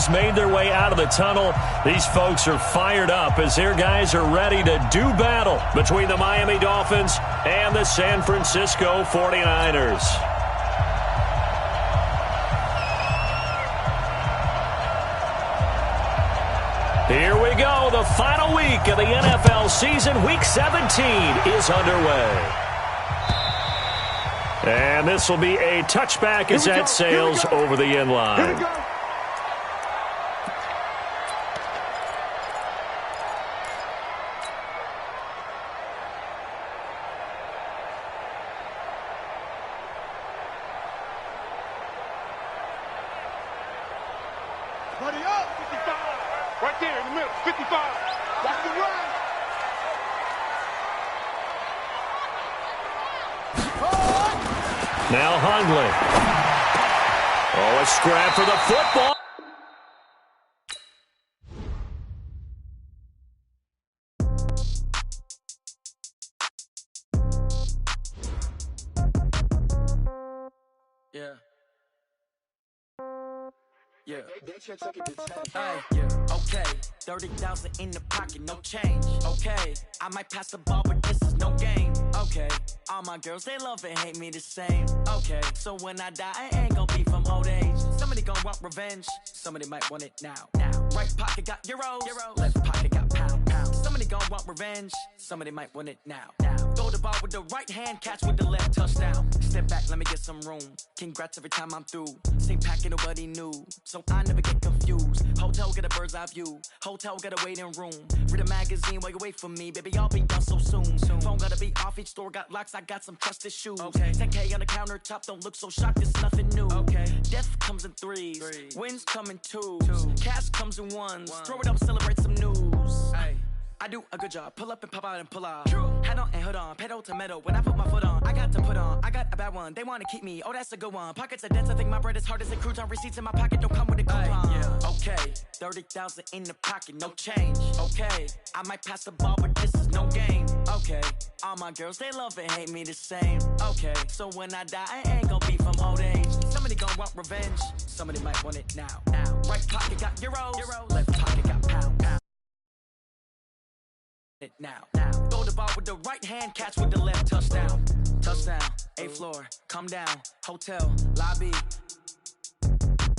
Made their way out of the tunnel. These folks are fired up as their guys are ready to do battle between the Miami Dolphins and the San Francisco 49ers. Here we go. The final week of the NFL season. Week 17 is underway. And this will be a touchback as that sails over the end line. Buddy up, 55. Right there in the middle, 55. Watch the run. Now Hundley. Oh, a scrap for the football. Yeah. Yeah, okay. 30,000 in the pocket, no change. Okay, I might pass the ball, but this is no game. Okay, all my girls, they love and hate me the same. Okay, so when I die, I ain't gonna be from old age. Somebody gonna want revenge, somebody might want it now. Right pocket got euros, left pocket got pounds. Somebody gonna want revenge, somebody might want it now. Throw the ball with the right hand, catch with the left, touchdown. Step back, let me get some room. Congrats every time I'm through. Same packet, nobody knew, so I never get confused. Hotel get a bird's eye view. Hotel get a waiting room. Read a magazine while you wait for me. Baby, I'll be done so soon. Phone gotta be off, each store got locks. I got some trusted shoes. Okay. 10K on the countertop, don't look so shocked, it's nothing new. Okay. Death comes in threes. Wins come in twos. Cash comes in ones. Throw it up, celebrate some news. Ay. I do a good job. Pull up and pop out and pull off. Hat on and hood on. Pedal to metal. When I put my foot on, I got to put on. I got a bad one. They want to keep me. Oh, that's a good one. Pockets are dense. I think my bread is hard as a crouton. Receipts in my pocket don't come with a coupon. Yeah. Okay. 30,000 in the pocket. No change. Okay. I might pass the ball, but this is no game. Okay. All my girls, they love and hate me the same. Okay. So when I die, I ain't gonna be from old age. Somebody gonna want revenge. Somebody might want it now. Right pocket got euros. Left pocket got pounds. It now. Throw the ball with the right hand, catch with the left, touchdown. Touchdown, 8th floor, come down, hotel, lobby.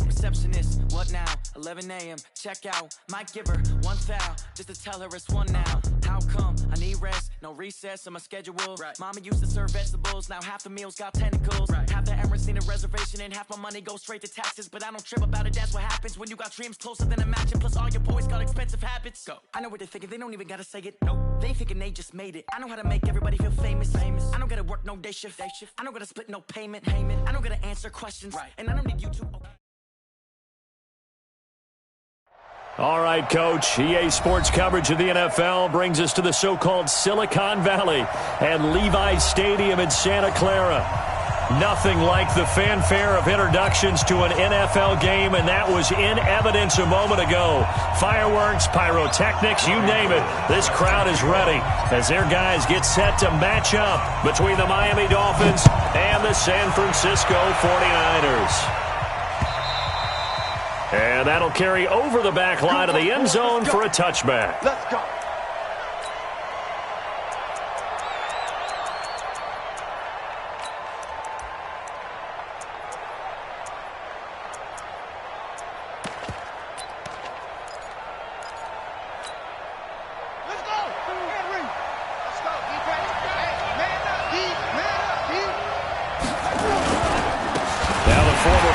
Receptionist, what now? 11 a.m., check out. Might give her one foul, just to tell her it's one now. How come? I need rest, no recess in my schedule. Right. Mama used to serve vegetables, now half the meals got tentacles. Right. Half the Emirates need a reservation and half my money goes straight to taxes. But I don't trip about it, that's what happens when you got dreams closer than a matching. Plus all your boys got expensive habits. Go. I know what they're thinking, they don't even gotta say it. Nope. They thinking they just made it. I know how to make everybody feel famous. I don't gotta work no day shift. I don't gotta split no payment. I don't gotta answer questions. Right. And I don't need you to. Okay. All right, Coach. EA Sports coverage of the NFL brings us to the so-called Silicon Valley and Levi's Stadium in Santa Clara. Nothing like the fanfare of introductions to an NFL game, and that was in evidence a moment ago. Fireworks, pyrotechnics, you name it. This crowd is ready as their guys get set to match up between the Miami Dolphins and the San Francisco 49ers. And that'll carry over the back line of the end zone for a touchback. Let's go.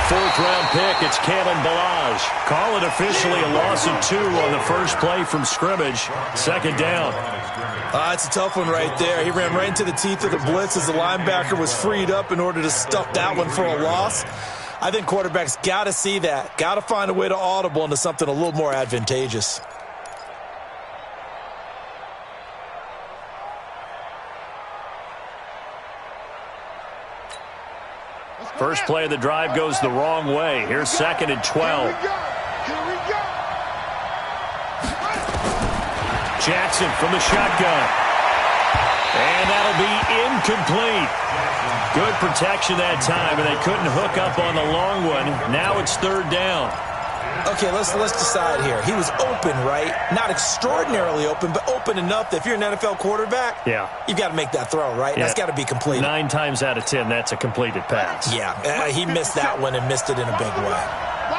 Fourth-round pick, it's Kalen Balaj. Call it officially a loss of 2 on the first play from scrimmage. Second down. It's a tough one right there. He ran right into the teeth of the blitz as the linebacker was freed up in order to stuff that one for a loss. I think quarterbacks got to see that. Got to find a way to audible into something a little more advantageous. First play of the drive goes the wrong way. Here's 2nd and 12. Jackson from the shotgun. And that'll be incomplete. Good protection that time, and they couldn't hook up on the long one. Now it's 3rd down. Okay, let's decide here. He was open, right? Not extraordinarily open, but open enough that if you're an NFL quarterback, you've got to make that throw, right? That's got to be completed. 9 times out of 10, that's a completed pass. Yeah, he missed that one and missed it in a big way.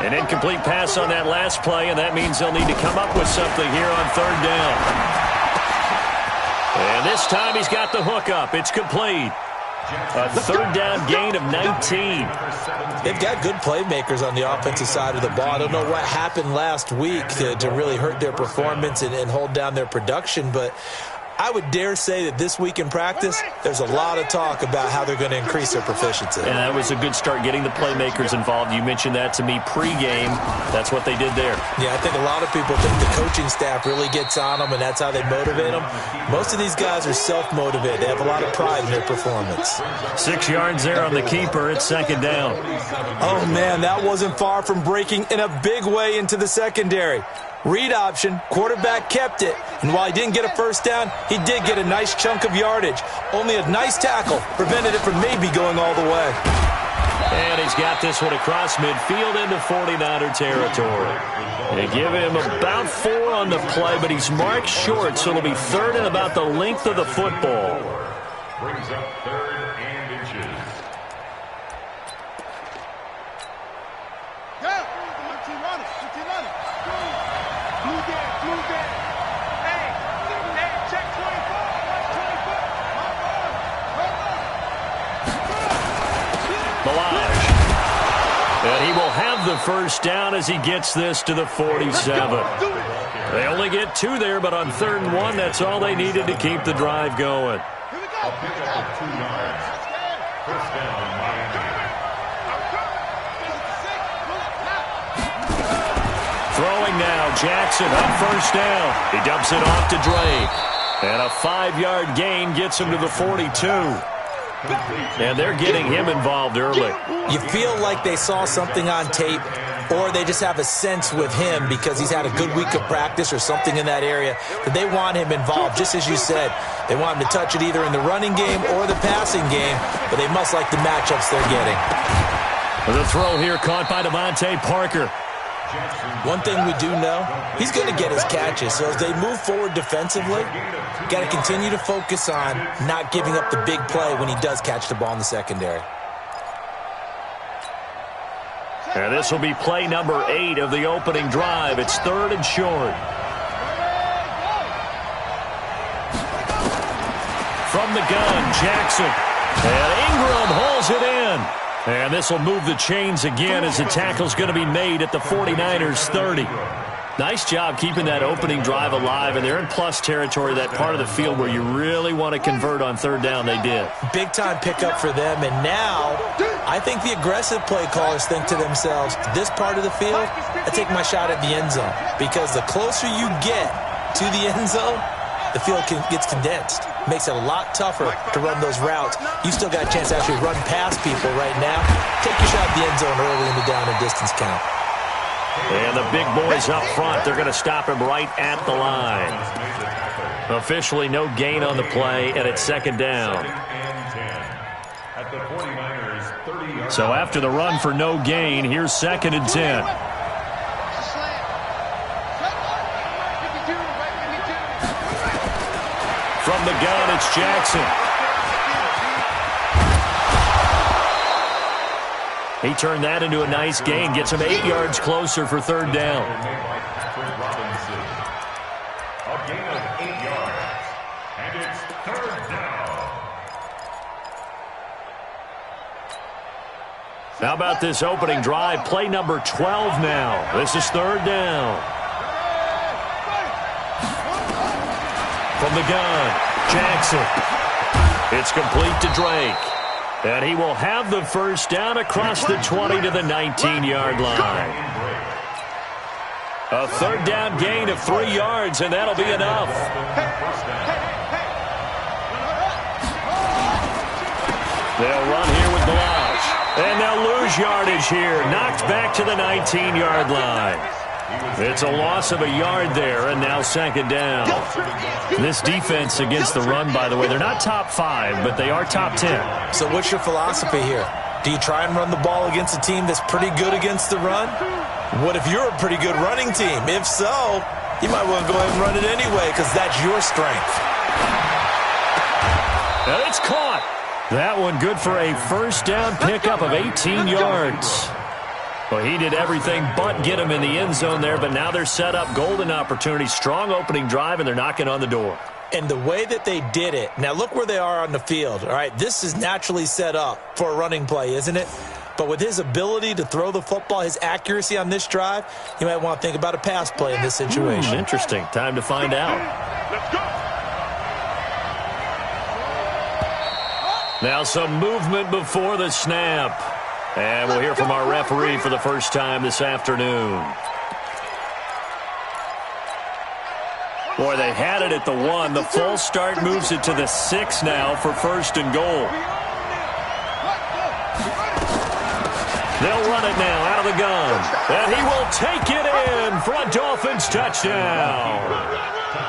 An incomplete pass on that last play, and that means they'll need to come up with something here on third down. And this time he's got the hook up. It's complete. A third down gain of 19. They've got good playmakers on the offensive side of the ball. I don't know what happened last week to really hurt their performance and hold down their production, but I would dare say that this week in practice, there's a lot of talk about how they're going to increase their proficiency. And that was a good start, getting the playmakers involved. You mentioned that to me pregame. That's what they did there. Yeah, I think a lot of people think the coaching staff really gets on them, and that's how they motivate them. Most of these guys are self-motivated. They have a lot of pride in their performance. 6 yards there on the keeper. It's second down. Oh, man, that wasn't far from breaking in a big way into the secondary. Read option, quarterback kept it, and while he didn't get a first down, he did get a nice chunk of yardage. Only a nice tackle prevented it from maybe going all the way. And he's got this one across midfield into 49er territory. They give him about 4 on the play, but he's marked short, so it'll be third and about the length of the football. Brings up third and inches. And he will have the first down as he gets this to the 47. They only get 2 there, but on 3rd and 1, that's all they needed to keep the drive going. A pickup of 2 yards. First down, Miami. Throwing now, Jackson on first down. He dumps it off to Drake. And a 5-yard gain gets him to the 42. And they're getting him involved early. You feel like they saw something on tape, or they just have a sense with him because he's had a good week of practice or something in that area that they want him involved. Just as you said, they want him to touch it either in the running game or the passing game, but they must like the matchups they're getting. The throw here caught by Devontae Parker. One thing we do know, he's going to get his catches. So as they move forward defensively, got to continue to focus on not giving up the big play when he does catch the ball in the secondary. And this will be play number 8 of the opening drive. It's 3rd and short. From the gun, Jackson. And Ingram hauls it in. And this will move the chains again as the tackle's going to be made at the 49ers 30. Nice job keeping that opening drive alive, and they're in plus territory, that part of the field where you really want to convert on 3rd down. They did. Big-time pickup for them, and now I think the aggressive play callers think to themselves, this part of the field, I take my shot at the end zone, because the closer you get to the end zone, the field gets condensed. Makes it a lot tougher to run those routes. You still got a chance to actually run past people right now. Take your shot at the end zone early in the down and distance count. And the big boys up front, they're going to stop him right at the line. Officially no gain on the play, and it's 2nd down. So after the run for no gain, here's 2nd and 10. From the gun, it's Jackson. He turned that into a nice gain. Gets him 8 yards closer for 3rd down. A gain of 8 yards. And it's 3rd down. How about this opening drive? Play number 12 now. This is 3rd down. From the gun, Jackson. It's complete to Drake. And he will have the first down across the 20 to the 19-yard line. A 3rd down gain of 3 yards, and that'll be enough. They'll run here with Blanche. And they'll lose yardage here. Knocked back to the 19-yard line. It's a loss of a yard there, and now 2nd down. This defense against the run, by the way, they're not top 5, but they are top 10. So what's your philosophy here? Do you try and run the ball against a team that's pretty good against the run? What if you're a pretty good running team? If so, you might want to go ahead and run it anyway because that's your strength. And it's caught. That one good for a first down pickup of 18 yards. Well, he did everything but get him in the end zone there, but now they're set up. Golden opportunity, strong opening drive, and they're knocking on the door. And the way that they did it, now look where they are on the field. All right, this is naturally set up for a running play, isn't it? But with his ability to throw the football, his accuracy on this drive, you might want to think about a pass play in this situation. Interesting. Time to find out. Let's go. Now some movement before the snap. And we'll hear from our referee for the first time this afternoon. Boy, they had it at the 1. The full start moves it to the 6 now for first and goal. They'll run it now out of the gun. And he will take it in for a Dolphins touchdown.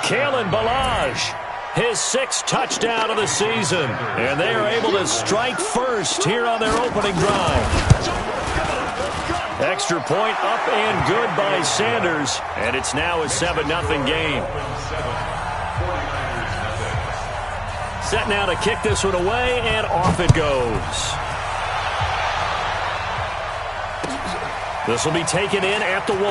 Kalen Ballage, his 6th touchdown of the season. And they are able to strike first here on their opening drive. Extra point up and good by Sanders. And it's now a 7-0 game. Set now to kick this one away, and off it goes. This will be taken in at the 1.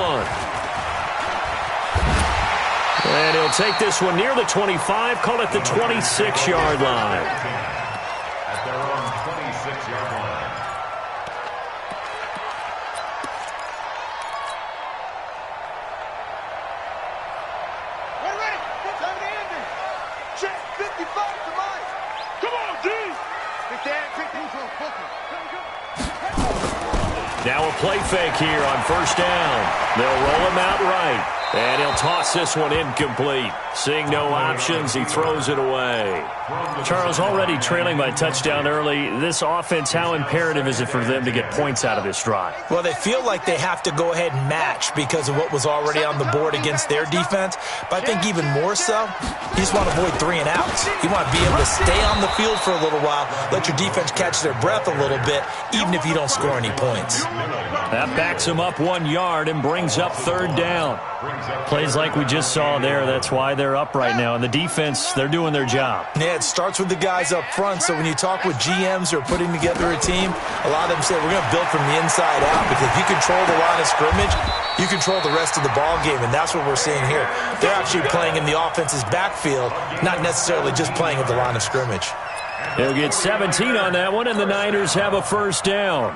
And he'll take this one near the 25, call it the 26-yard line. At their own 26-yard line. Ready. Time to end it. Check 55 to Mike. Come on, D. Big Dan, big Dan. Now a play fake here on first down. They'll roll him out right. And he'll toss this one incomplete. Seeing no options, he throws it away. Charles, already trailing by touchdown early. This offense, how imperative is it for them to get points out of this drive? Well, they feel like they have to go ahead and match because of what was already on the board against their defense. But I think even more so, you just want to avoid 3 and outs. You want to be able to stay on the field for a little while, let your defense catch their breath a little bit, even if you don't score any points. That backs him up 1 yard and brings up third down. Plays like we just saw there, that's why they're up right now. And the defense, they're doing their job. Yeah, it starts with the guys up front. So when you talk with GMs who are putting together a team, a lot of them say we're going to build from the inside out, because if you control the line of scrimmage, you control the rest of the ball game, and that's what we're seeing here. They're actually playing in the offense's backfield, not necessarily just playing at the line of scrimmage. They'll get 17 on that one, and the Niners have a first down.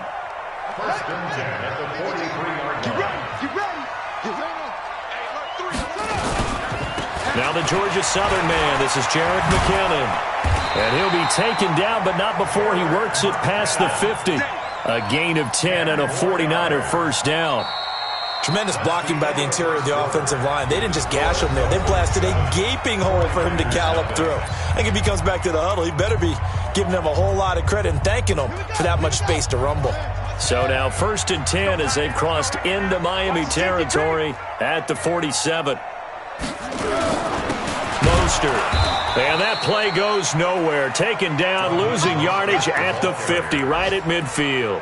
First and 10 at the 43-yard line. Now the Georgia Southern man, this is Jerick McKinnon. And he'll be taken down, but not before he works it past the 50. A gain of 10 and a 49er first down. Tremendous blocking by the interior of the offensive line. They didn't just gash him there. They blasted a gaping hole for him to gallop through. I think if he comes back to the huddle, he better be giving them a whole lot of credit and thanking them for that much space to rumble. So now first and 10 as they've crossed into Miami territory at the 47. Mostert. And that play goes nowhere. Taken down, losing yardage at the 50, right at midfield.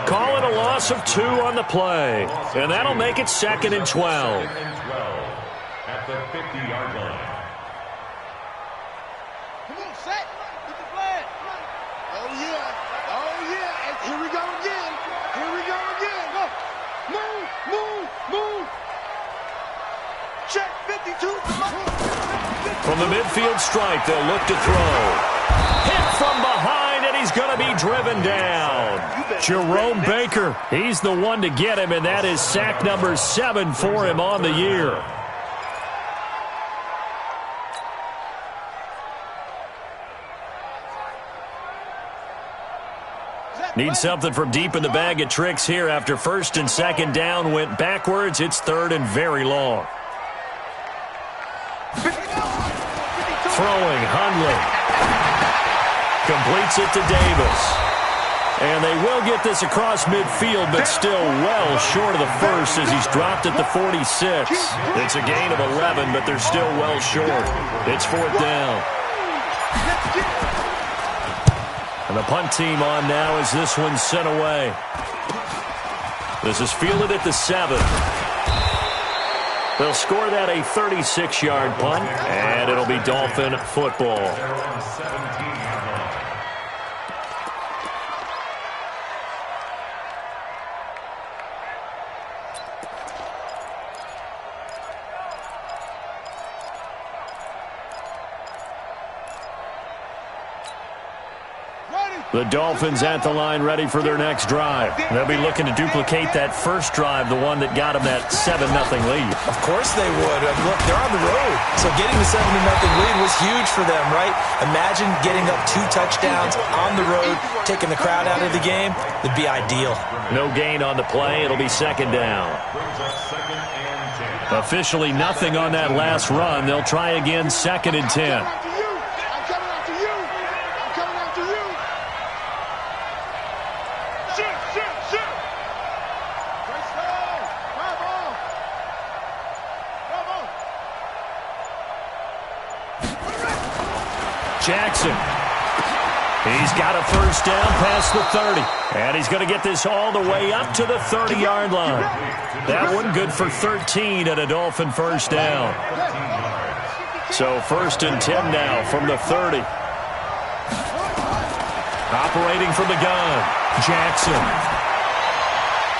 Call it a loss of 2 on the play. And that'll make it 2nd and 12. At the 50-yard line. Come on, set. Get the flag. Oh, yeah. Oh, yeah. And here we go again. Here we go again. Go. Move, move, move. Check 52. From the midfield stripe, they'll look to throw. Hit from behind, and he's going to be driven down. Jerome Baker, he's the one to get him, and that is sack number 7 for him on the year. Need something from deep in the bag of tricks here after first and second down went backwards. It's third and very long. Throwing, Hundley. Completes it to Davis. And they will get this across midfield, but still well short of the first as he's dropped at the 46. It's a gain of 11, but they're still well short. It's fourth down. And the punt team on now as this one's sent away. This is fielded at the 7. They'll score that a 36-yard punt, and it'll be Dolphin football. The Dolphins at the line ready for their next drive. They'll be looking to duplicate that first drive, the one that got them that 7-0 lead. Of course they would. Look, they're on the road, so getting the 7-0 lead was huge for them, right? Imagine getting up 2 touchdowns on the road, taking the crowd out of the game. It'd be ideal. No gain on the play. It'll be second down. Officially nothing on that last run. They'll try again, 2nd and 10. Jackson. He's got a first down past the 30. And he's going to get this all the way up to the 30-yard line. That one good for 13 at a Dolphin first down. So 1st and 10 now from the 30. Operating from the gun, Jackson.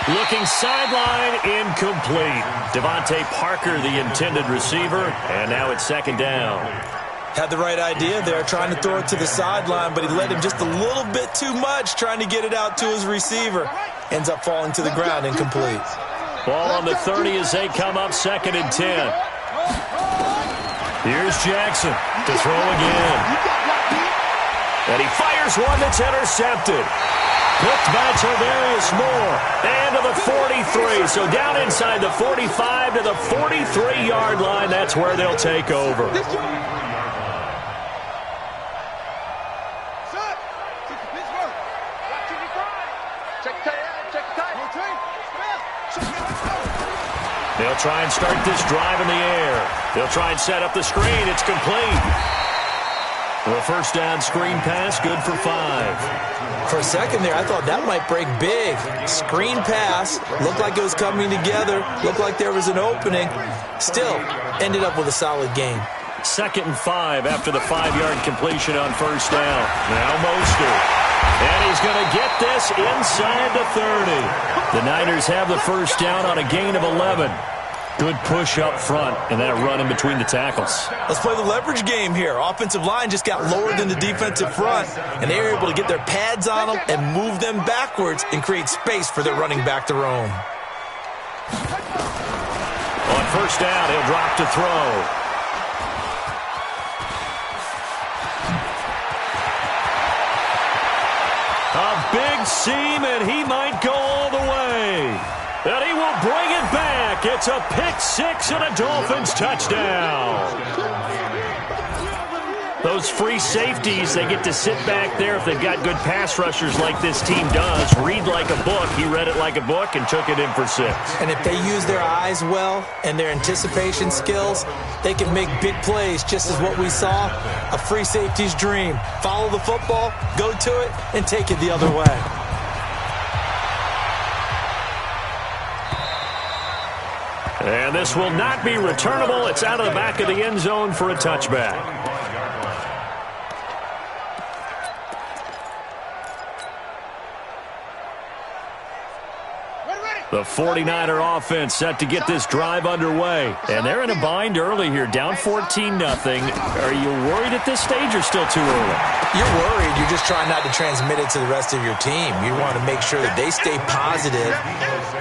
Looking sideline, incomplete. Devontae Parker, the intended receiver, and now it's 2nd down. Had the right idea there, trying to throw it to the sideline, but he led him just a little bit too much, trying to get it out to his receiver. Ends up falling to the ground, incomplete. Ball on the 30 as they come up, 2nd and 10. Here's Jackson to throw again. And he fires one that's intercepted. Picked by Tavarius Moore. And to the 43. So down inside the 45 to the 43-yard line. That's where they'll take over. They'll try and start this drive in the air. They'll try and set up the screen. It's complete. The first down screen pass, good for 5. For a second there, I thought that might break big. Screen pass, looked like it was coming together, looked like there was an opening. Still, ended up with a solid game. 2nd and 5 after the 5-yard completion on first down. Now Mostert. And he's going to get this inside the 30. The Niners have the first down on a gain of 11. Good push up front and that run in between the tackles. Let's play the leverage game here. Offensive line just got lower than the defensive front, and they were able to get their pads on them and move them backwards and create space for their running back to roam. On first down, he'll drop to throw. A big seam, and he might go all the way. And he will bring it back. It's a pick 6 and a Dolphins touchdown. Those free safeties, they get to sit back there if they've got good pass rushers like this team does. Read like a book. He read it like a book and took it in for 6. And if they use their eyes well and their anticipation skills, they can make big plays, just as what we saw, a free safety's dream. Follow the football, go to it, and take it the other way. And this will not be returnable. It's out of the back of the end zone for a touchback. The 49er offense set to get this drive underway. And they're in a bind early here, down 14-0. Are you worried at this stage or still too early? You're worried. You're just trying not to transmit it to the rest of your team. You want to make sure that they stay positive.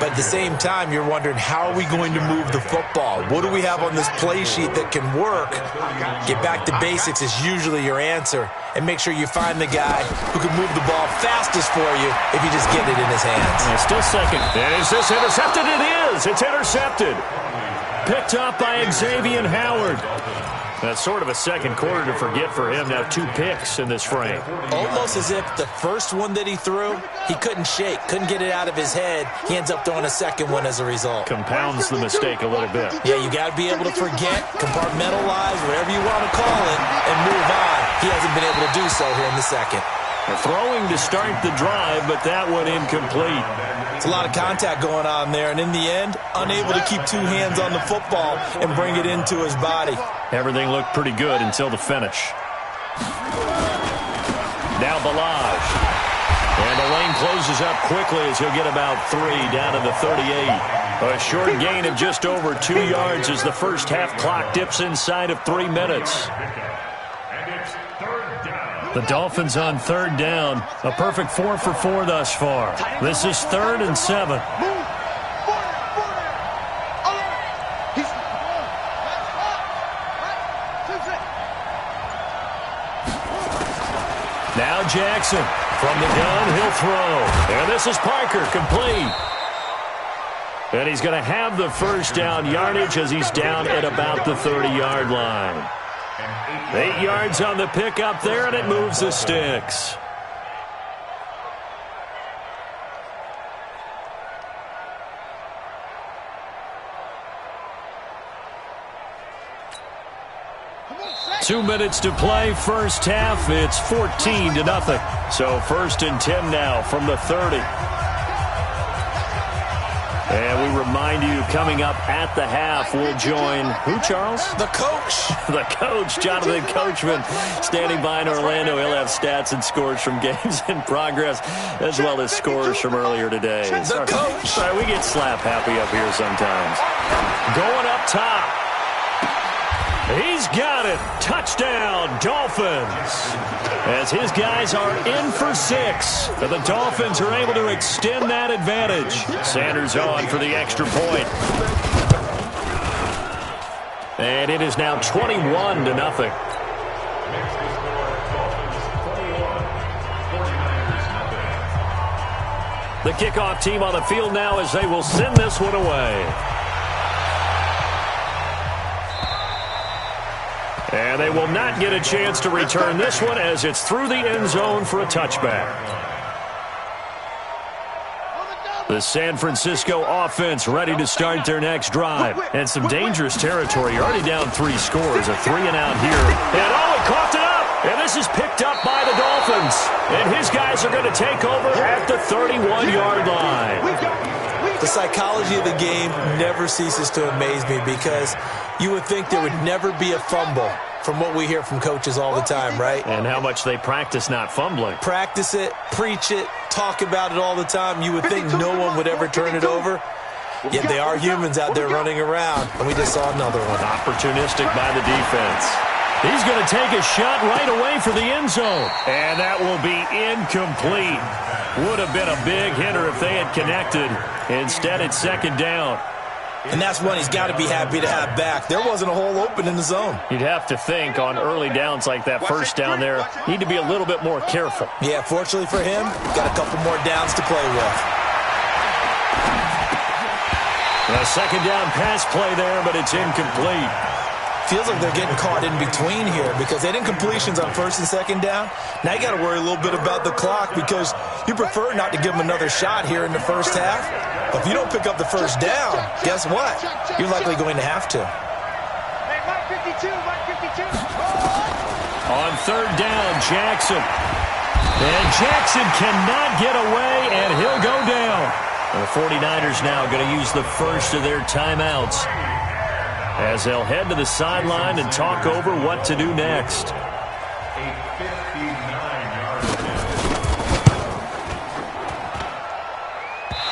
But at the same time, you're wondering, how are we going to move the football? What do we have on this play sheet that can work? Get back to basics is usually your answer. And make sure you find the guy who can move the ball fastest for you if you just get it in his hands. And still second. And is this intercepted? It is. It's intercepted. Picked up by Xavier Howard. That's sort of a second quarter to forget for him. Now 2 picks in this frame. Almost as if the first one that he threw, he couldn't shake, couldn't get it out of his head. He ends up throwing a second one as a result. Compounds the mistake a little bit. Yeah, you got to be able to forget, compartmentalize, whatever you want to call it, and move on. He hasn't been able to do so here in the second. They're throwing to start the drive, but that one incomplete. It's a lot of contact going on there, and in the end, unable to keep two hands on the football and bring it into his body. Everything looked pretty good until the finish. Now Balaj. And the lane closes up quickly as he'll get about 3 down to the 38. A short gain of just over 2 yards as the first half clock dips inside of 3 minutes. The Dolphins on 3rd down. A perfect 4 for 4 thus far. This is 3rd and 7. Now Jackson from the gun, he'll throw. And this is Parker, complete. And he's going to have the first down yardage as he's down at about the 30-yard line. 8 yards on the pickup there, and it moves the sticks. Two minutes to play, first half. It's 14-0. So 1st and 10 now from the 30. And we remind you, coming up at the half, we'll join who, Charles? The coach. The coach, Jonathan Coachman, standing by in Orlando. He'll have stats and scores from games in progress, as well as scores from earlier today. The coach. Sorry, we get slap happy up here sometimes. Going up top. He's got it. Touchdown, Dolphins. As his guys are in for 6. And the Dolphins are able to extend that advantage. Sanders on for the extra point. And it is now 21-0. The kickoff team on the field now as they will send this one away. And they will not get a chance to return this one as it's through the end zone for a touchback. The San Francisco offense ready to start their next drive. And some dangerous territory. You're already down 3 scores. A 3-and-out here. And he coughed it up. And this is picked up by the Dolphins. And his guys are going to take over at the 31-yard line. The psychology of the game never ceases to amaze me because you would think there would never be a fumble from what we hear from coaches all the time, right? And how much they practice not fumbling. Practice it, preach it, talk about it all the time. You would think no one would ever turn it over. Yet they are humans out there running around, and we just saw another one. Opportunistic by the defense. He's going to take a shot right away for the end zone. And that will be incomplete. Would have been a big hitter if they had connected. Instead, it's 2nd down. And that's one he's got to be happy to have back. There wasn't a hole open in the zone. You'd have to think on early downs like that first down there, need to be a little bit more careful. Yeah, fortunately for him, got a couple more downs to play with. A 2nd down pass play there, but it's incomplete. Feels like they're getting caught in between here because they had incompletions on 1st and 2nd down. Now you got to worry a little bit about the clock because you prefer not to give them another shot here in the first half. But if you don't pick up the first down, guess what? You're likely going to have to. Hey, Mike 52, Mike 52. On 3rd down, Jackson. And Jackson cannot get away, and he'll go down. The 49ers now going to use the first of their timeouts as they'll head to the sideline and talk over what to do next.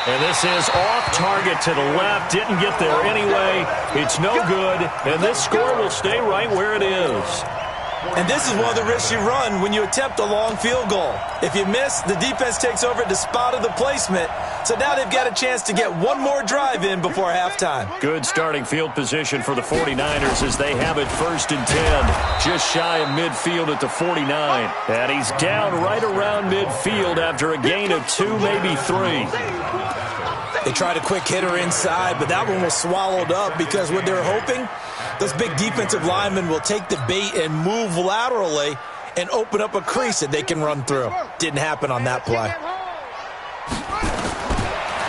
And this is off target to the left. Didn't get there anyway. It's no good. And this score will stay right where it is. And this is one of the risks you run when you attempt a long field goal. If you miss, the defense takes over at the spot of the placement. So now they've got a chance to get one more drive in before halftime. Good starting field position for the 49ers as they have it 1st and 10. Just shy of midfield at the 49. And he's down right around midfield after a gain of 2, maybe 3. They tried a quick hitter inside, but that one was swallowed up because what they're hoping, those big defensive linemen will take the bait and move laterally and open up a crease that they can run through. Didn't happen on that play.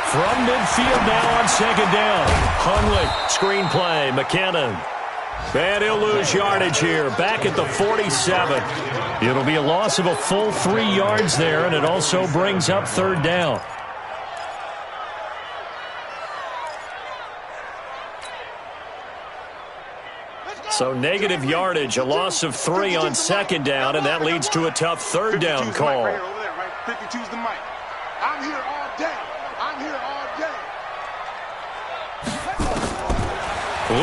From midfield now on 2nd down. Hundley, screen play, McKinnon. And he'll lose yardage here, back at the 47. It'll be a loss of a full 3 yards there, and it also brings up third down. So negative yardage, a loss of 3 on second down, and that leads to a tough third down call. 52's the mic. I'm here all day. I'm here all day.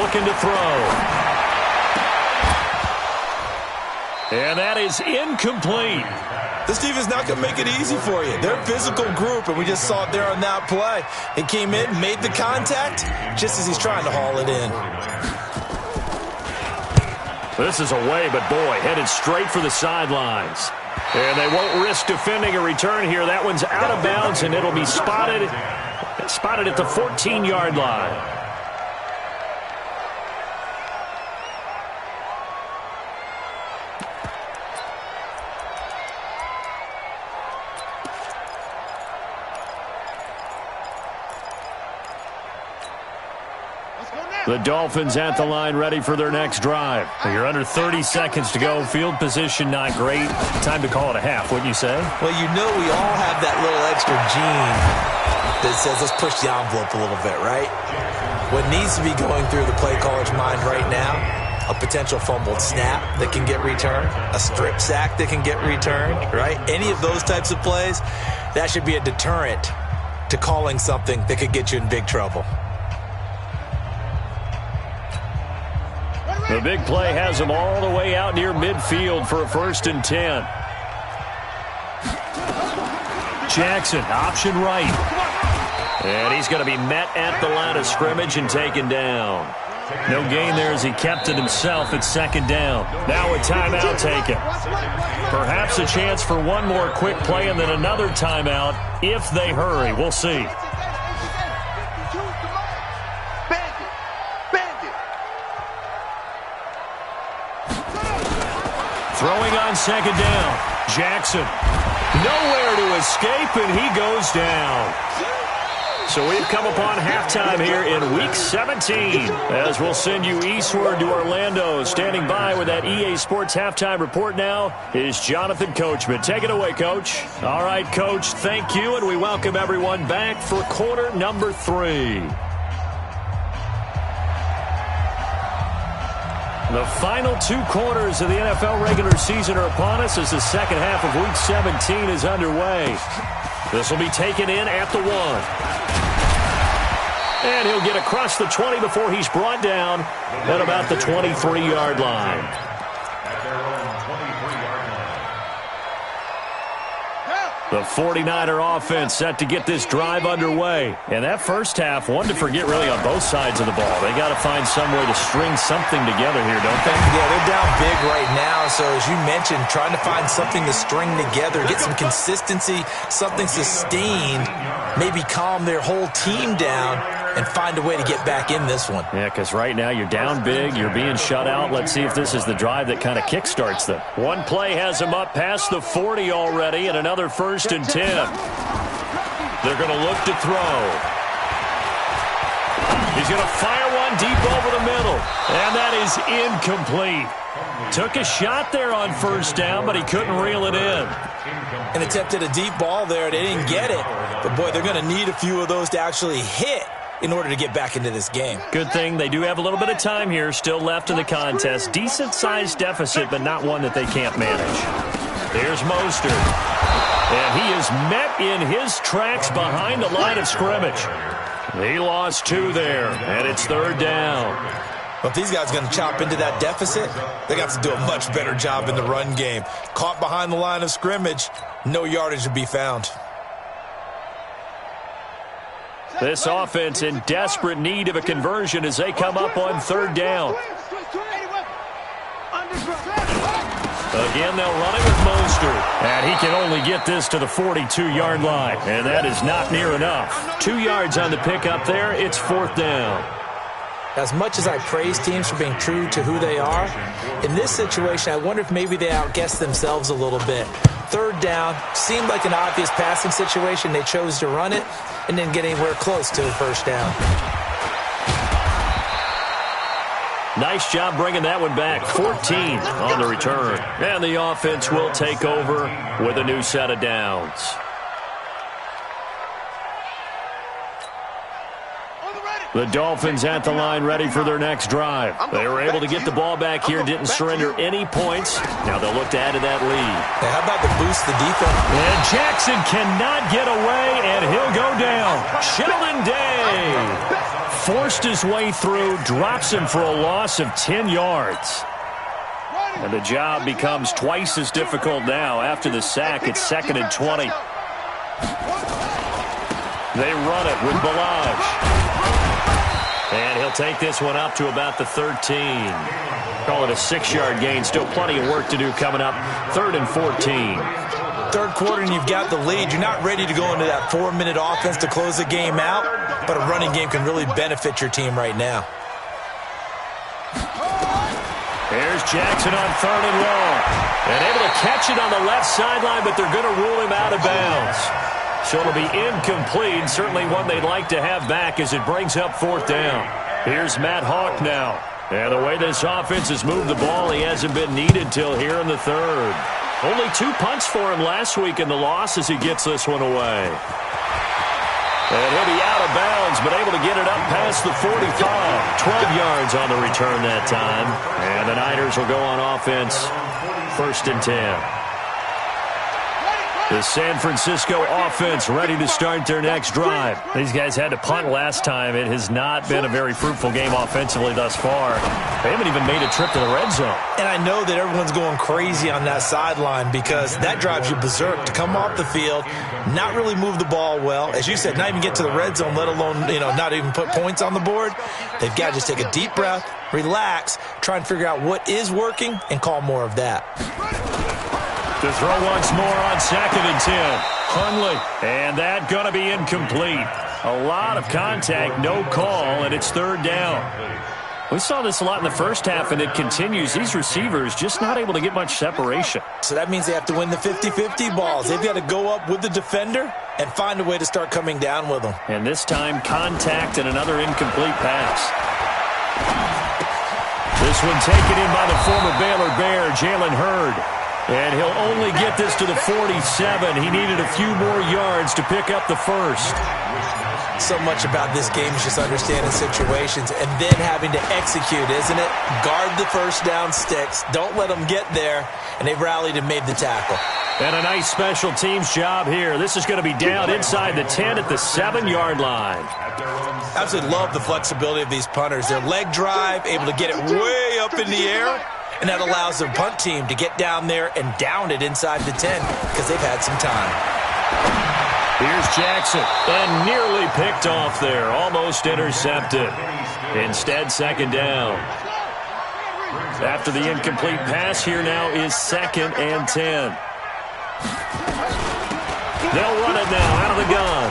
Looking to throw. And that is incomplete. This defense not going to make it easy for you. They're a physical group, and we just saw it there on that play. He came in, made the contact, just as he's trying to haul it in. This is away, but boy, headed straight for the sidelines. And they won't risk defending a return here. That one's out of bounds, and it'll be spotted at the 14-yard line. The Dolphins at the line, ready for their next drive. You're under 30 seconds to go. Field position not great. Time to call it a half, wouldn't you say? Well, you know we all have that little extra gene that says let's push the envelope a little bit, right? What needs to be going through the play caller's mind right now, a potential fumbled snap that can get returned, a strip sack that can get returned, right? Any of those types of plays, that should be a deterrent to calling something that could get you in big trouble. The big play has him all the way out near midfield for a 1st and 10. Jackson, option right. And he's going to be met at the line of scrimmage and taken down. No gain there as he kept it himself at 2nd down. Now a timeout taken. Perhaps a chance for one more quick play and then another timeout if they hurry. We'll see. Throwing on 2nd down. Jackson. Nowhere to escape, and he goes down. So we've come upon halftime here in Week 17 as we'll send you eastward to Orlando. Standing by with that EA Sports halftime report now is Jonathan Coachman. Take it away, Coach. All right, Coach, thank you, and we welcome everyone back for quarter number 3. The final 2 quarters of the NFL regular season are upon us as the second half of Week 17 is underway. This will be taken in at the 1. And he'll get across the 20 before he's brought down at about the 23-yard line. The 49er offense set to get this drive underway. And that first half, one to forget really on both sides of the ball. They got to find some way to string something together here, don't they? Yeah, they're down big right now. So as you mentioned, trying to find something to string together, get some consistency, something sustained, maybe calm their whole team down and find a way to get back in this one. Yeah, because right now you're down big, you're being shut out. Let's see if this is the drive that kind of kickstarts them. One play has them up past the 40 already, and another 1st and 10. They're going to look to throw. He's going to fire one deep over the middle, and that is incomplete. Took a shot there on 1st down, but he couldn't reel it in. And attempted a deep ball there. They didn't get it. But, boy, they're going to need a few of those to actually hit in order to get back into this game. Good thing they do have a little bit of time here still left in the contest. Decent-sized deficit, but not one that they can't manage. Here's Mostert. And he is met in his tracks behind the line of scrimmage. He lost 2 there, and it's 3rd down. But if these guys are going to chop into that deficit, they got to do a much better job in the run game. Caught behind the line of scrimmage, no yardage to be found. This offense in desperate need of a conversion as they come up on 3rd down. Again, they'll run it with Mostert. And he can only get this to the 42-yard line. And that is not near enough. 2 yards on the pickup there. It's 4th down. As much as I praise teams for being true to who they are, in this situation, I wonder if maybe they outguessed themselves a little bit. 3rd down, seemed like an obvious passing situation. They chose to run it and didn't get anywhere close to the 1st down. Nice job bringing that one back. 14 on the return. And the offense will take over with a new set of downs. The Dolphins at the line ready for their next drive. They were able to get the ball back here, didn't surrender any points. Now they'll look to add to that lead. Hey, how about the boost the defense? And Jackson cannot get away, and he'll go down. Sheldon Day forced his way through, drops him for a loss of 10 yards. And the job becomes twice as difficult now. After the sack, it's 2nd and 20. They run it with Balaj. And he'll take this one up to about the 13. Call it a 6-yard gain. Still plenty of work to do coming up. 3rd and 14. Third quarter and you've got the lead. You're not ready to go into that 4-minute offense to close the game out, but a running game can really benefit your team right now. Here's Jackson on 3rd and long. And able to catch it on the left sideline, but they're going to rule him out of bounds. So it'll be incomplete, certainly one they'd like to have back as it brings up 4th down. Here's Matt Hawk now. And the way this offense has moved the ball, he hasn't been needed till here in the 3rd. Only 2 punts for him last week in the loss as he gets this one away. And he'll be out of bounds, but able to get it up past the 45. 12 yards on the return that time. And the Niners will go on offense. 1st and 10. The San Francisco offense ready to start their next drive. These guys had to punt last time. It has not been a very fruitful game offensively thus far. They haven't even made a trip to the red zone. And I know that everyone's going crazy on that sideline because that drives you berserk to come off the field, not really move the ball well. As you said, not even get to the red zone, let alone, not even put points on the board. They've got to just take a deep breath, relax, try and figure out what is working, and call more of that. To throw once more on 2nd and 10. Hundley. And that going to be incomplete. A lot of contact, no call, and it's 3rd down. We saw this a lot in the first half, and it continues. These receivers just not able to get much separation. So that means they have to win the 50-50 balls. They've got to go up with the defender and find a way to start coming down with them. And this time, contact and another incomplete pass. This one taken in by the former Baylor Bear, Jalen Hurd. And he'll only get this to the 47. He needed a few more yards to pick up the 1st. So much about this game is just understanding situations and then having to execute, isn't it? Guard the first down sticks. Don't let them get there. And they've rallied and made the tackle. And a nice special teams job here. This is going to be down inside the 10 at the 7-yard line. Absolutely love the flexibility of these punters. Their leg drive, able to get it way up in the air. And that allows the punt team to get down there and down it inside the 10 because they've had some time. Here's Jackson. And nearly picked off there. Almost intercepted. Instead, 2nd down. After the incomplete pass, here now is 2nd and 10. They'll run it now out of the gun.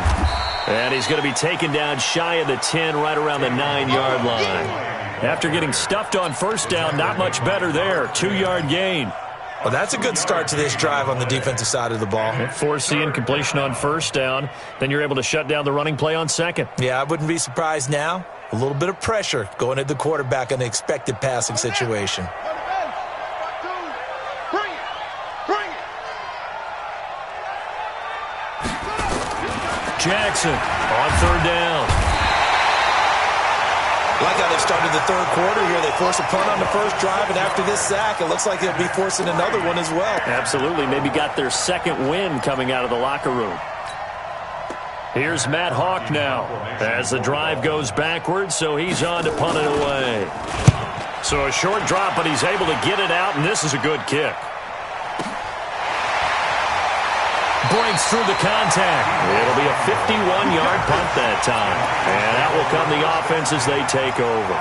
And he's going to be taken down shy of the 10, right around the 9-yard line. After getting stuffed on 1st down, not much better there. 2-yard gain. Well, that's a good start to this drive on the defensive side of the ball. Force the incompletion on 1st down. Then you're able to shut down the running play on 2nd. Yeah, I wouldn't be surprised now. A little bit of pressure going at the quarterback in an expected passing situation. Jackson on 3rd down. Like how they started the 3rd quarter here. They force a punt on the 1st drive, and after this sack, it looks like they'll be forcing another one as well. Absolutely. Maybe got their 2nd win coming out of the locker room. Here's Matt Hawk now as the drive goes backwards, so he's on to punt it away. So a short drop, but he's able to get it out, and this is a good kick. Breaks through the contact. It'll be a 51-yard punt that time. And that will come the offense as they take over.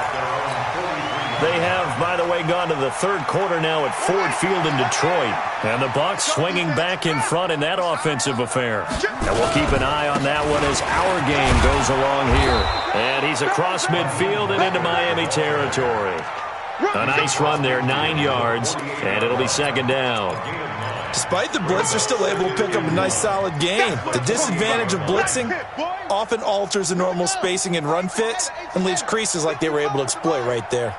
They have, by the way, gone to the 3rd quarter now at Ford Field in Detroit. And the Bucs swinging back in front in that offensive affair. And we'll keep an eye on that one as our game goes along here. And he's across midfield and into Miami territory. A nice run there, 9 yards, and it'll be 2nd down. Despite the blitz, they're still able to pick up a nice solid gain. The disadvantage of blitzing often alters the normal spacing and run fits and leaves creases like they were able to exploit right there.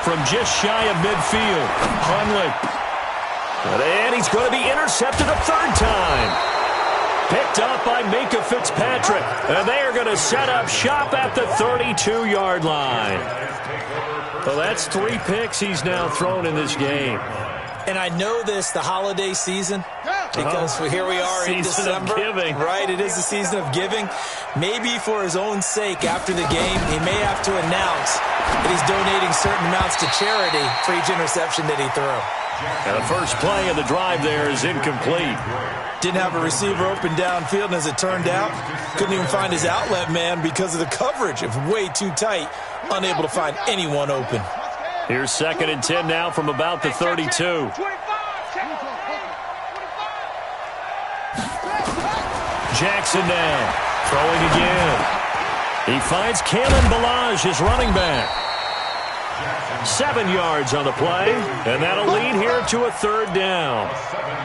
from just shy of midfield. Hundley. And he's going to be intercepted a third time. Picked up by Minka Fitzpatrick. And they are going to set up shop at the 32-yard line. Well, that's 3 picks he's now thrown in this game. And I know this, the holiday season, because here we are in December. Season of giving. Right, it is the season of giving. Maybe for his own sake, after the game, he may have to announce that he's donating certain amounts to charity for each interception that he threw. And the first play of the drive there is incomplete. Didn't have a receiver open downfield, and as it turned out, couldn't even find his outlet man because of the coverage. It was way too tight, unable to find anyone open. Here's 2nd and 10 now from about the 32. Jackson now, throwing again. He finds Kalen Ballage, his running back. 7 yards on the play, and that'll lead here to a 3rd down.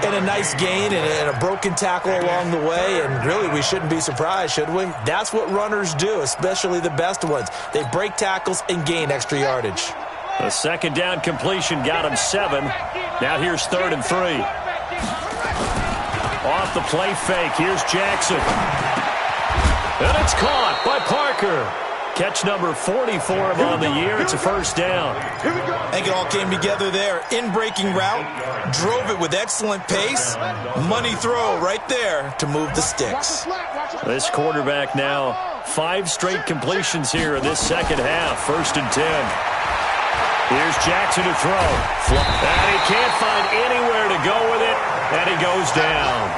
And a nice gain and a broken tackle along the way, and really we shouldn't be surprised, should we? That's what runners do, especially the best ones. They break tackles and gain extra yardage. A 2nd down completion got him 7. Now here's 3rd and 3. Off the play fake, here's Jackson. And it's caught by Parker. Catch number 40 for him on the year. It's a 1st down. I think it all came together there. In-breaking route, drove it with excellent pace. Money throw right there to move the sticks. This quarterback now 5 straight completions here in this second half. 1st and 10. Here's Jackson to throw. And he can't find anywhere to go with it, and he goes down.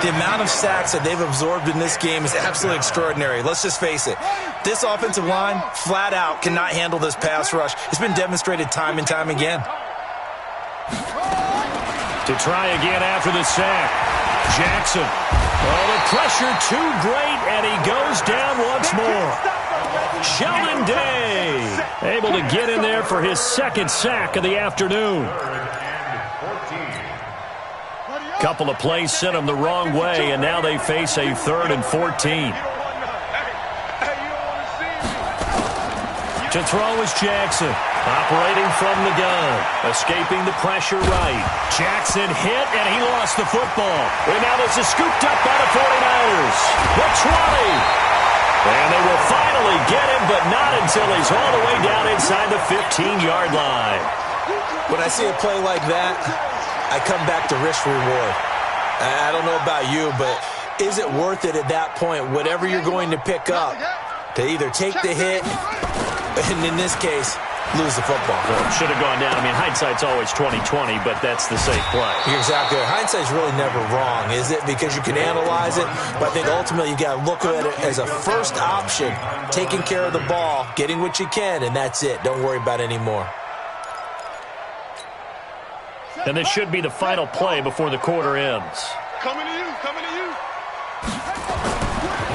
The amount of sacks that they've absorbed in this game is absolutely extraordinary. Let's just face it. This offensive line, flat out, cannot handle this pass rush. It's been demonstrated time and time again. To try again after the sack. Jackson. Oh, the pressure too great, and he goes down once more. Sheldon Day able to get in there for his 2nd sack of the afternoon. Couple of plays sent them the wrong way, and now they face a 3rd and 14. To throw is Jackson, operating from the gun, escaping the pressure right. Jackson hit, and he lost the football. And now this is scooped up by the 49ers. The 20. And they will finally get him, but not until he's all the way down inside the 15-yard line. When I see a play like that, I come back to risk reward. I don't know about you, but is it worth it at that point, whatever you're going to pick up, to either take the hit, and in this case, lose the football? Well, should have gone down. I mean, hindsight's always 20/20, but that's the safe play. You're exactly right. Hindsight's really never wrong, is it? Because you can analyze it, but I think ultimately you got to look at it as a first option, taking care of the ball, getting what you can, and that's it. Don't worry about any more. And this should be the final play before the quarter ends. Coming to you, coming to you.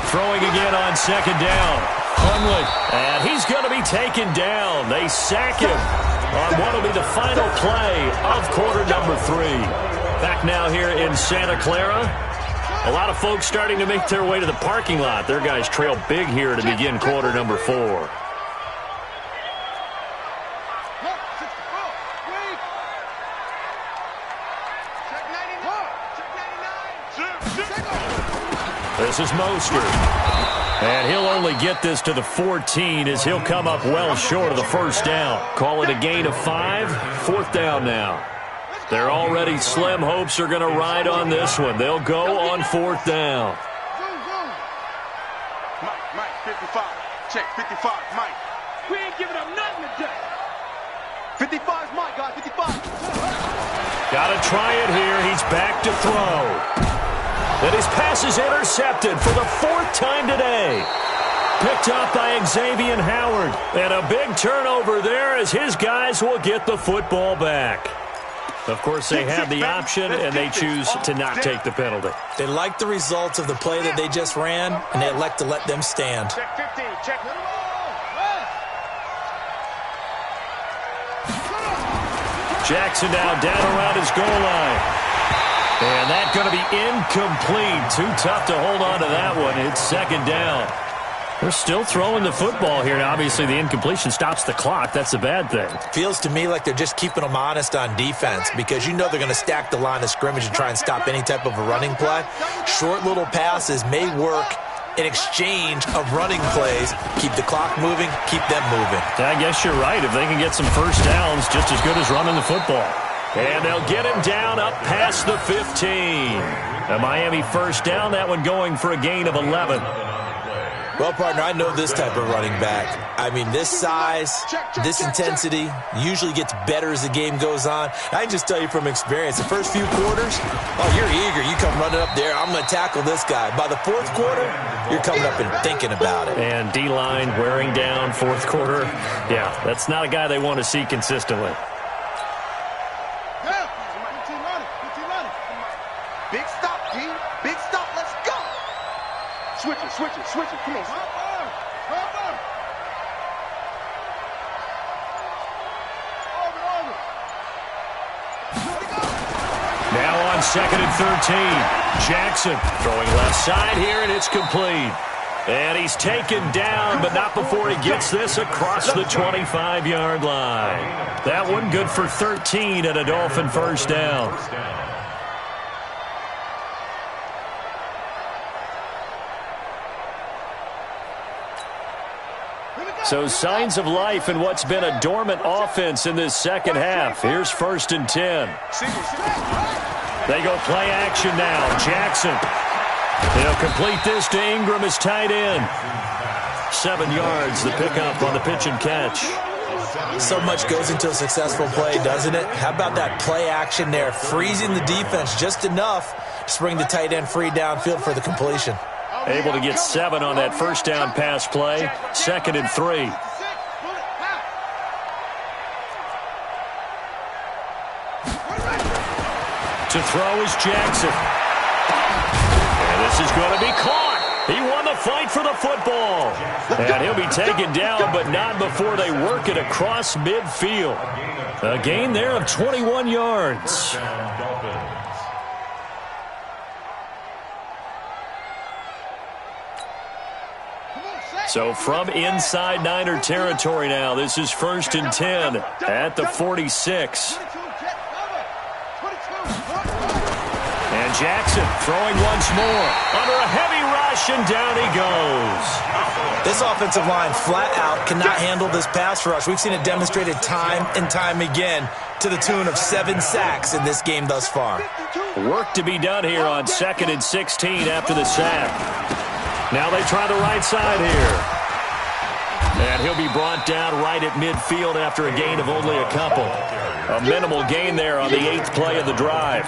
Throwing again on 2nd down. Hundley, and he's going to be taken down. They sack him on what will be the final play of quarter number 3. Back now here in Santa Clara. A lot of folks starting to make their way to the parking lot. Their guys trail big here to begin quarter number 4. This is Mostert. And he'll only get this to the 14 as he'll come up well short of the 1st down. Call it a gain of 5. 4th down now. Their already slim hopes are going to ride on this one. They'll go on 4th down. Mike, 55. Check, 55, Mike. We ain't giving up nothing today. 55's Mike, guys, 55. Got to try it here. He's back to throw. And his pass is intercepted for the 4th time today. Picked up by Xavier Howard. And a big turnover there as his guys will get the football back. Of course, they have the option, and they choose to not take the penalty. They like the results of the play that they just ran, and they elect to let them stand. Check 15, check. Jackson now down around his goal line. And that's going to be incomplete. Too tough to hold on to that one. It's 2nd down. They're still throwing the football here. Now, obviously, the incompletion stops the clock. That's a bad thing. Feels to me like they're just keeping them honest on defense because you know they're going to stack the line of scrimmage and try and stop any type of a running play. Short little passes may work in exchange of running plays. Keep the clock moving, keep them moving. I guess you're right. If they can get some first downs, just as good as running the football. And they'll get him down up past the 15. A Miami first down, that one going for a gain of 11. Well, partner, I know this type of running back. I mean, this size, this intensity usually gets better as the game goes on. I can just tell you from experience, the first few quarters, oh, you're eager. You come running up there, I'm going to tackle this guy. By the fourth quarter, you're coming up and thinking about it. And D-line wearing down fourth quarter. Yeah, that's not a guy they want to see consistently. Big stop, D. Big stop. Let's go. Switch it. Come on. Now on 2nd and 13. Jackson throwing left side here, and it's complete. And he's taken down, but not before he gets this across the 25-yard line. That one good for 13 and a Dolphin first down. So signs of life in what's been a dormant offense in this second half. Here's 1st and 10. They go play action now. Jackson. He'll complete this to Ingram as tight end. 7 yards, the pickup on the pitch and catch. So much goes into a successful play, doesn't it? How about that play action there? Freezing the defense just enough to bring the tight end free downfield for the completion. Able to get 7 on that first down pass play. 2nd and 3. To throw is Jackson. And this is going to be caught. He won the fight for the football. And he'll be taken down, but not before they work it across midfield. A gain there of 21 yards. So from inside Niner territory now, this is 1st and 10 at the 46. And Jackson throwing once more under a heavy rush, and down he goes. This offensive line flat out cannot handle this pass rush. We've seen it demonstrated time and time again to the tune of 7 sacks in this game thus far. Work to be done here on 2nd and 16 after the sack. Now they try the right side here. And he'll be brought down right at midfield after a gain of only a couple. A minimal gain there on the 8th play of the drive.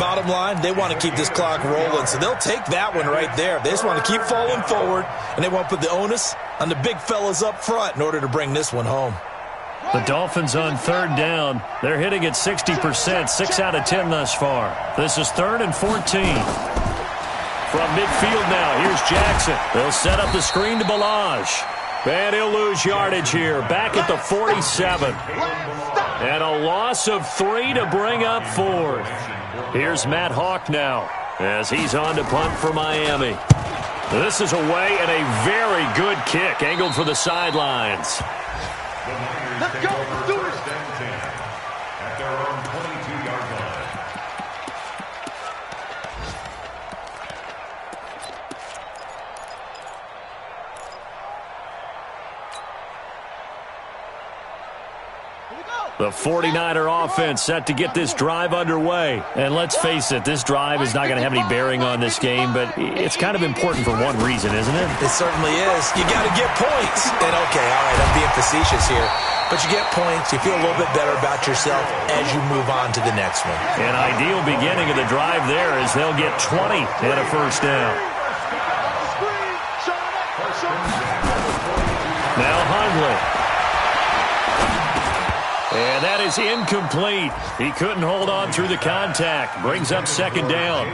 Bottom line, they want to keep this clock rolling, so they'll take that one right there. They just want to keep falling forward, and they want to put the onus on the big fellas up front in order to bring this one home. The Dolphins on 3rd down. They're hitting at 60%, 6 out of 10 thus far. This is 3rd and 14. From midfield now, here's Jackson. They'll set up the screen to Balaj. And he'll lose yardage here, back at the 47. And a loss of 3 to bring up 4th. Here's Matt Hawk now, as he's on to punt for Miami. This is away and a very good kick, angled for the sidelines. Let's go. Let's do it. At their own 22-yard line. The 49er offense set to get this drive underway. And let's face it, this drive is not going to have any bearing on this game, but it's kind of important for one reason, isn't it? It certainly is. You got to get points. And okay, all right, I'm being facetious here. But you get points, you feel a little bit better about yourself as you move on to the next one. An ideal beginning of the drive there as they'll get 20 and a first down. Now Hundley. And that is incomplete. He couldn't hold on through the contact. Brings up 2nd down.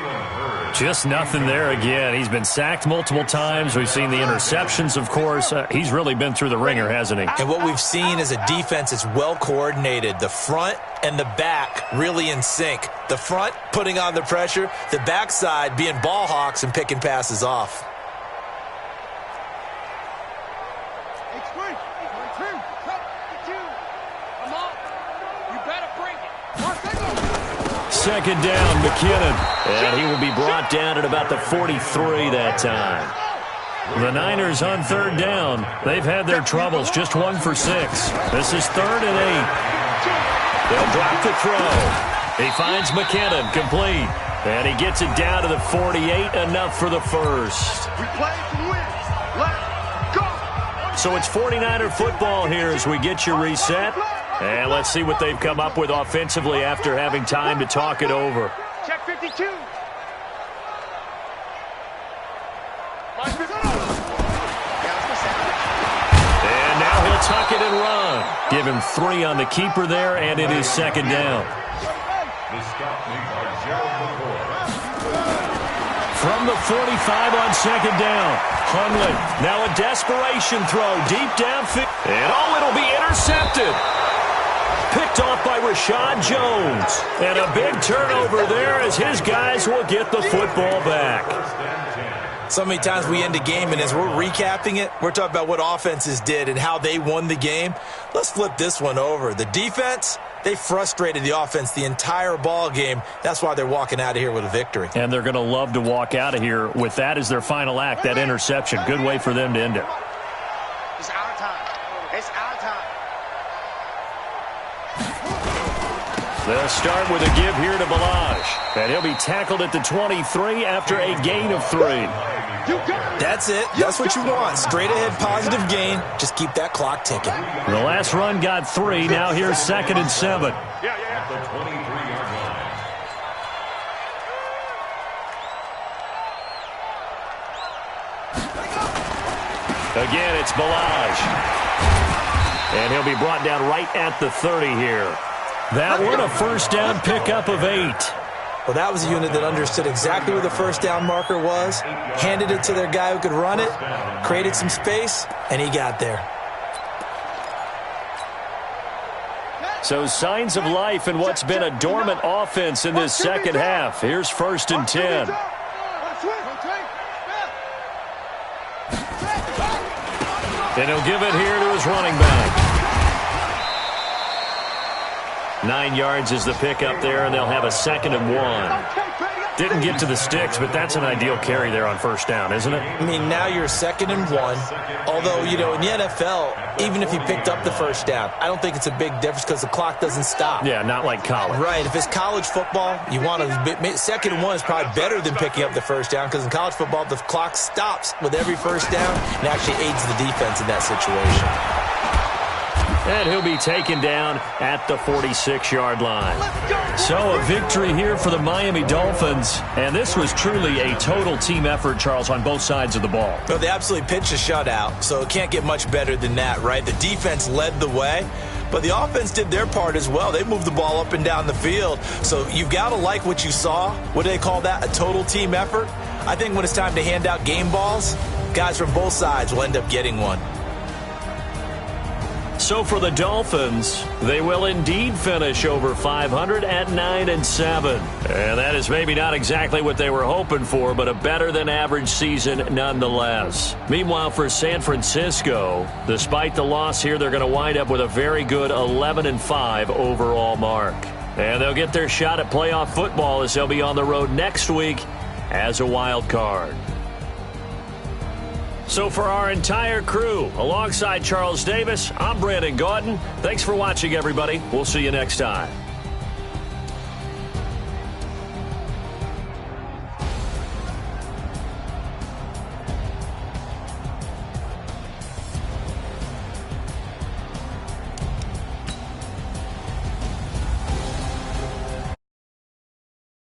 Just nothing there again. He's been sacked multiple times. We've seen the interceptions, of course. He's really been through the ringer, hasn't he? And what we've seen is a defense that's well coordinated. The front and the back really in sync. The front putting on the pressure. The backside being ball hawks and picking passes off. second down, McKinnon. And he will be brought down at about the 43 that time. The Niners on third down. They've had their troubles, just 1 for 6. This is 3rd and 8. They'll drop the throw. He finds McKinnon, complete. And he gets it down to the 48, enough for the first. We play to win. Let's go. So it's 49er football here as we get you reset. And let's see what they've come up with offensively after having time to talk it over. Check 52. And now he'll tuck it and run. Give him 3 on the keeper there, and it is second down. From the 45 on second down. Hundley, now a desperation throw deep downfield. And it'll be intercepted. Picked off by Rashad Jones. And a big turnover there as his guys will get the football back. So many times we end a game, and as we're recapping it, we're talking about what offenses did and how they won the game. Let's flip this one over. The defense, they frustrated the offense the entire ball game. That's why they're walking out of here with a victory. And they're going to love to walk out of here with that as their final act, that interception. Good way for them to end it. It's our time. It's our time. They'll start with a give here to Balaj. And he'll be tackled at the 23 after a gain of 3. That's it. That's what you want. Straight ahead, positive gain. Just keep that clock ticking. The last run got 3. Now here's 2nd and 7. Again, it's Balaj. And he'll be brought down right at the 30 here. That one, a first down pickup of 8. Well, that was a unit that understood exactly where the first down marker was, handed it to their guy who could run it, created some space, and he got there. So signs of life in what's been a dormant offense in this second half. Here's 1st and 10. And he'll give it here to his running back. 9 yards is the pickup there, and they'll have a 2nd and 1. Didn't get to the sticks, but that's an ideal carry there on first down, isn't it? I mean, now you're 2nd and 1. Although, you know, in the NFL, even if you picked up the first down, I don't think it's a big difference because the clock doesn't stop. Yeah, not like college. Right. If it's college football, you want to 2nd and 1 is probably better than picking up the first down because in college football, the clock stops with every first down and actually aids the defense in that situation. And he'll be taken down at the 46-yard line. So a victory here for the Miami Dolphins. And this was truly a total team effort, Charles, on both sides of the ball. Well, they absolutely pitched a shutout, so it can't get much better than that, right? The defense led the way, but the offense did their part as well. They moved the ball up and down the field. So you've got to like what you saw. What do they call that? A total team effort? I think when it's time to hand out game balls, guys from both sides will end up getting one. So for the Dolphins, they will indeed finish over 500 at 9-7. And that is maybe not exactly what they were hoping for, but a better-than-average season nonetheless. Meanwhile, for San Francisco, despite the loss here, they're going to wind up with a very good 11-5 overall mark. And they'll get their shot at playoff football as they'll be on the road next week as a wild card. So for our entire crew, alongside Charles Davis, I'm Brandon Gaudin. Thanks for watching, everybody. We'll see you next time.